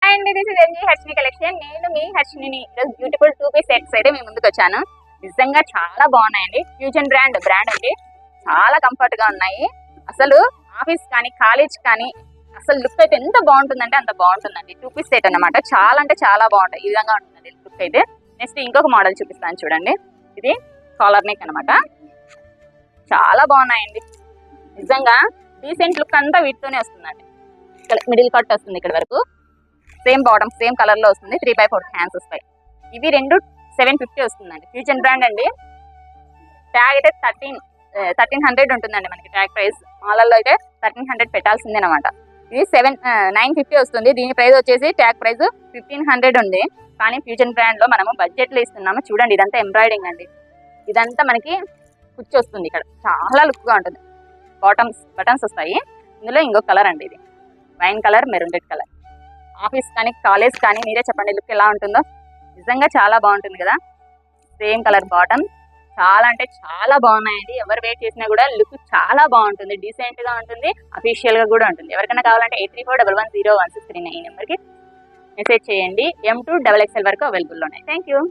Hi అండి, this is MG Harshini collection. నేను మీ హర్షిని. ఈరోజు బ్యూటిఫుల్ 2 పీస్ సెట్స్ అయితే మీ ముందుకు వచ్చాను. నిజంగా చాలా బాగున్నాయండి. ఫ్యూజన్ బ్రాండ్ అండి. చాలా కంఫర్ట్ గా ఉన్నాయి. అసలు ఆఫీస్ కానీ కాలేజ్ కానీ అసలు లుక్ అయితే ఎంత బాగుంటుందంటే అంత బాగుంటుందండి. 2 పీస్ సెట్ అన్నమాట. చాలా అంటే చాలా బాగుంటాయి. ఈ విధంగా ఉంటుందండి లుక్ అయితే. నెక్స్ట్ ఇంకొక మోడల్ చూపిస్తాను చూడండి. ఇది కాలర్ నెక్ అనమాట. చాలా బాగున్నాయండి. నిజంగా డీసెంట్ లుక్ అంతా వీటితోనే వస్తుందండి. మిడిల్ కట్ వస్తుంది ఇక్కడ వరకు. సేమ్ బాటమ్ సేమ్ కలర్ లో వస్తుంది. 3/4 హ్యాండ్స్ వస్తాయి. ఇవి రెండు 750 వస్తుందండి. ఫ్యూజన్ బ్రాండ్ అండి. ట్యాగ్ అయితే 1300 ఉంటుందండి మనకి ట్యాగ్ ప్రైస్. మాలల్లో అయితే 1300 పెట్టాల్సిందే అనమాట. ఇది 950 వస్తుంది. దీని ప్రైస్ వచ్చేసి ట్యాగ్ ప్రైస్ 1500 ఉంది. కానీ ఫ్యూజన్ బ్రాండ్ లో మనము బడ్జెట్ లో ఇస్తున్నాము. చూడండి, ఇదంతా ఎంబ్రాయిడింగ్ అండి. ఇదంతా మనకి కుచ్చి వస్తుంది. ఇక్కడ చాలా లుక్ గా ఉంటుంది. బటన్స్ వస్తాయి. ఇందులో ఇంకో కలర్ అండి. ఇది wine colour, maroon red colour. Office కానీ కాలేజ్ కానీ మీరే చెప్పండి లుక్ ఎలా ఉంటుందో. నిజంగా చాలా బాగుంటుంది కదా. Same colour bottom. చాలా అంటే చాలా బాగున్నాయండి. ఎవరు వెయిట్ చేసినా కూడా లుక్ చాలా బాగుంటుంది. డీసెంట్ గా ఉంటుంది. అఫీషియల్ గా కూడా ఉంటుంది. ఎవరికైనా కావాలంటే 8341101639 ఈ నెంబర్కి మెసేజ్ చేయండి. M2 XXL వరకు అవైలబుల్ ఉన్నాయి. Thank you.